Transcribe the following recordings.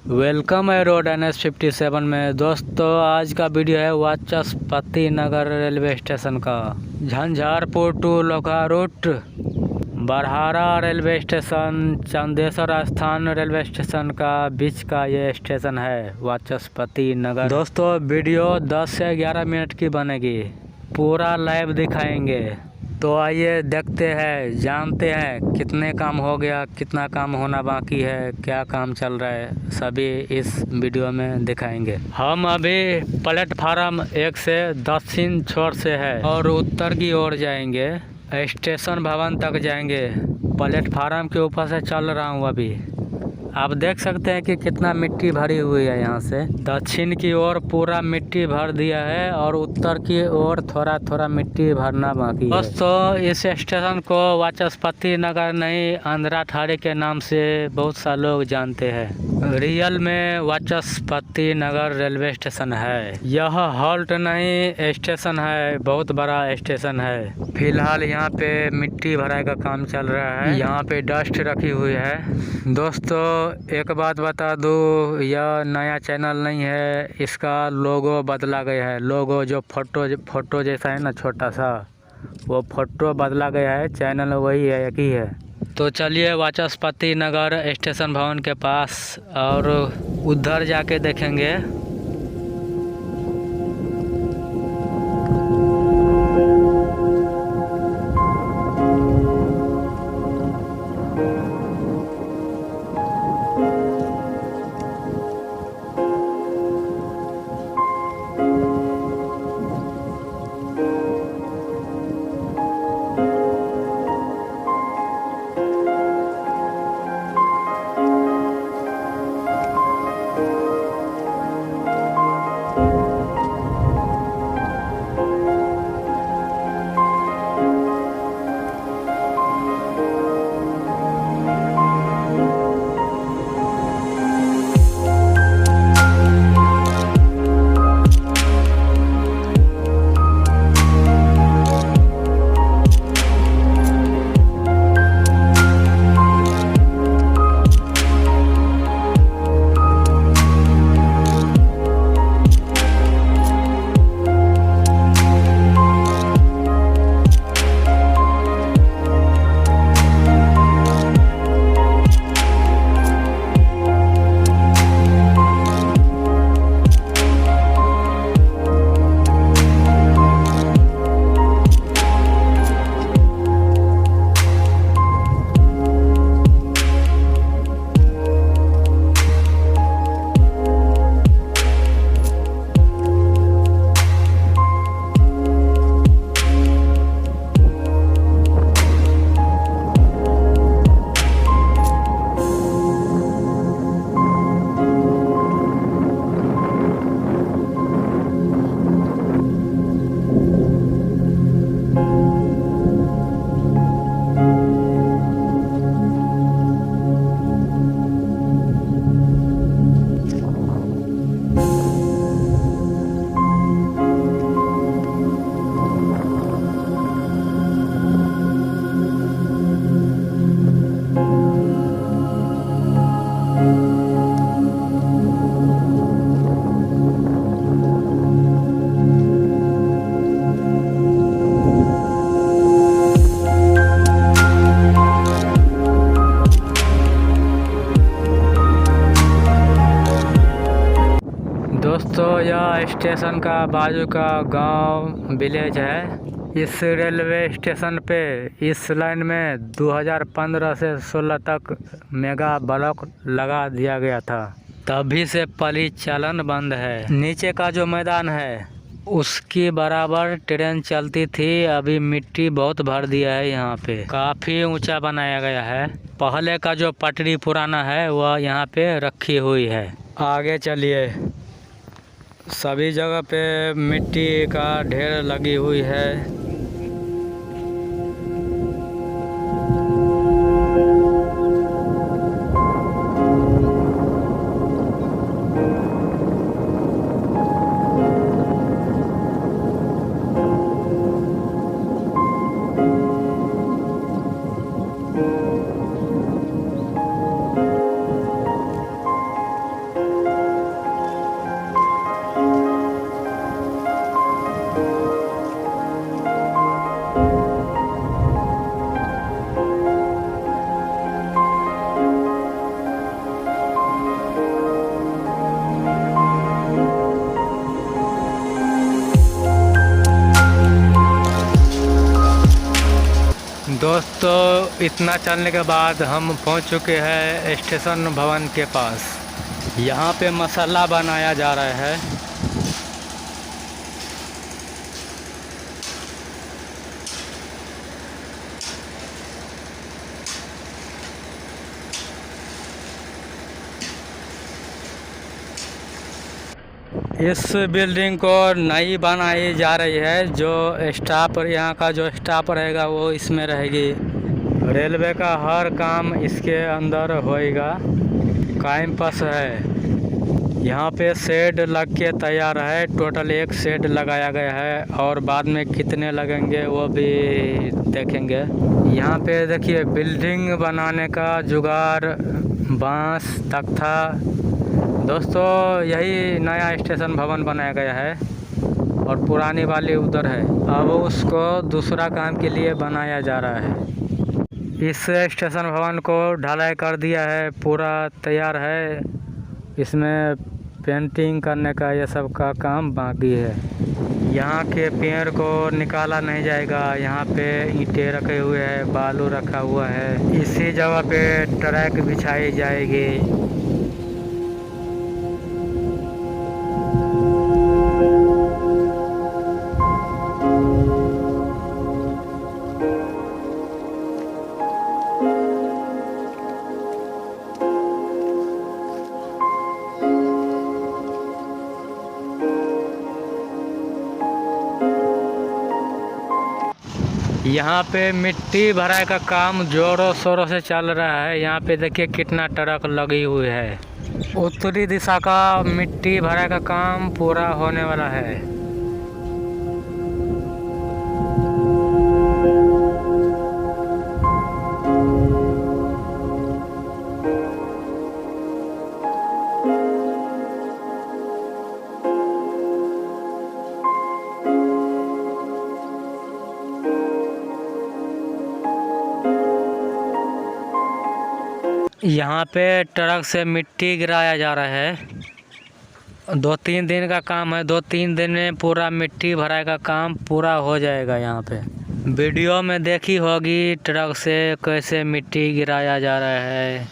Welcome है road NH57 में। दोस्तों आज का वीडियो है वाचस्पति नगर रेलवे स्टेशन का। Jhanjharpur to Lokha route, Barhara railway station, Chandeshwar Sthan railway station का बीच का ये स्टेशन है वाचस्पति नगर। दोस्तों वीडियो 10 से 11 मिनट की बनेगी, पूरा लाइव दिखाएंगे। तो आइए देखते हैं, जानते हैं कितने काम हो गया, कितना काम होना बाकी है, क्या काम चल रहा है, सभी इस वीडियो में दिखाएंगे। हम अभी प्लेटफार्म 1 से दक्षिण छोर से है और उत्तर की ओर जाएंगे, स्टेशन भवन तक जाएंगे। प्लेटफार्म के ऊपर से चल रहा हूँ अभी। आप देख सकते हैं कि कितना मिट्टी भरी हुई है। यहाँ से दक्षिण की ओर पूरा मिट्टी भर दिया है और उत्तर की ओर थोड़ा थोड़ा मिट्टी भरना बाकी है। दोस्तों इस स्टेशन को वाचस्पति नगर नहीं, आंध्रा ठाणे के नाम से बहुत सा लोग जानते हैं। रियल में वाचस्पति नगर रेलवे स्टेशन है। यह हॉल्ट नहीं स्टेशन है, बहुत बड़ा स्टेशन है। फिलहाल यहाँ पे मिट्टी भराई का काम चल रहा है। यहाँ पे डस्ट रखी हुई है। दोस्तों एक बात बता दूँ, यह नया चैनल नहीं है, इसका लोगो बदला गया है। लोगो जो फोटो जैसा है ना, छोटा सा, वो फोटो बदला गया है, चैनल वही है, एक ही है। तो चलिए वाचस्पति नगर स्टेशन भवन के पास और उधर जाके देखेंगे। दोस्तों यह स्टेशन का बाजू का गांव विलेज है। इस रेलवे स्टेशन पे इस लाइन में 2015 से 16 तक मेगा ब्लॉक लगा दिया गया था, तभी से परिचालन बंद है। नीचे का जो मैदान है उसकी बराबर ट्रेन चलती थी, अभी मिट्टी बहुत भर दिया है। यहाँ पे काफ़ी ऊंचा बनाया गया है। पहले का जो पटरी पुराना है वह यहाँ पे रखी हुई है। आगे चलिए, सभी जगह पे मिट्टी का ढेर लगी हुई है। दोस्तों इतना चलने के बाद हम पहुंच चुके हैं स्टेशन भवन के पास। यहाँ पे मसाला बनाया जा रहा है। इस बिल्डिंग को नई बनाई जा रही है। जो स्टाफ यहाँ का जो स्टाफ रहेगा वो इसमें रहेगी। रेलवे का हर काम इसके अंदर होएगा। कैंपस है। यहाँ पे शेड लग के तैयार है। टोटल 1 शेड लगाया गया है और बाद में कितने लगेंगे वो भी देखेंगे। यहाँ पे देखिए बिल्डिंग बनाने का जुगाड़, बांस, तख्ता। दोस्तों यही नया स्टेशन भवन बनाया गया है और पुरानी वाली उधर है। अब उसको दूसरा काम के लिए बनाया जा रहा है। इस स्टेशन भवन को ढलाई कर दिया है, पूरा तैयार है। इसमें पेंटिंग करने का ये सब का काम बाकी है। यहाँ के पेड़ को निकाला नहीं जाएगा। यहाँ पे ईंटें रखे हुए हैं, बालू रखा हुआ है। इसी जगह पे ट्रैक बिछाई जाएगी। यहाँ पे मिट्टी भराई का काम जोरों शोरों से चल रहा है। यहाँ पे देखिए कितना ट्रक लगी हुई है। उत्तरी दिशा का मिट्टी भराई का काम पूरा होने वाला है। यहाँ पे ट्रक से मिट्टी गिराया जा रहा है। 2-3 दिन का काम है। 2-3 दिन में पूरा मिट्टी भराई का काम पूरा हो जाएगा। यहाँ पे वीडियो में देखी होगी ट्रक से कैसे मिट्टी गिराया जा रहा है।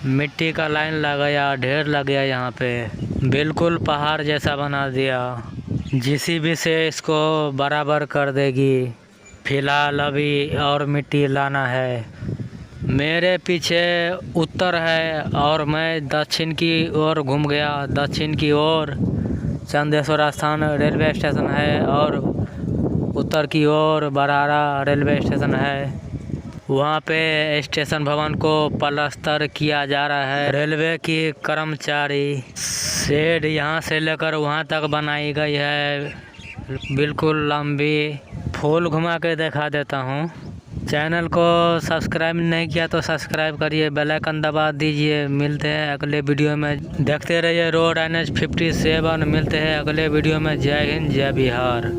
मिट्टी का लाइन लगाया, ढेर लग गया। यहाँ पे बिल्कुल पहाड़ जैसा बना दिया। जेसीबी से इसको बराबर कर देगी। फिलहाल अभी और मिट्टी लाना है। मेरे पीछे उत्तर है और मैं दक्षिण की ओर घूम गया। दक्षिण की ओर चंदेश्वर स्थान रेलवे स्टेशन है और उत्तर की ओर बरहारा रेलवे स्टेशन है। वहाँ पे स्टेशन भवन को पलस्तर किया जा रहा है। रेलवे की कर्मचारी शेड यहाँ से लेकर वहाँ तक बनाई गई है, बिल्कुल लंबी। फूल घुमा के दिखा देता हूँ। चैनल को सब्सक्राइब नहीं किया तो सब्सक्राइब करिए, बेल आइकन दबा दीजिए। मिलते हैं अगले वीडियो में। देखते रहिए रोड NH 57। मिलते हैं अगले वीडियो में। जय हिंद, जय बिहार।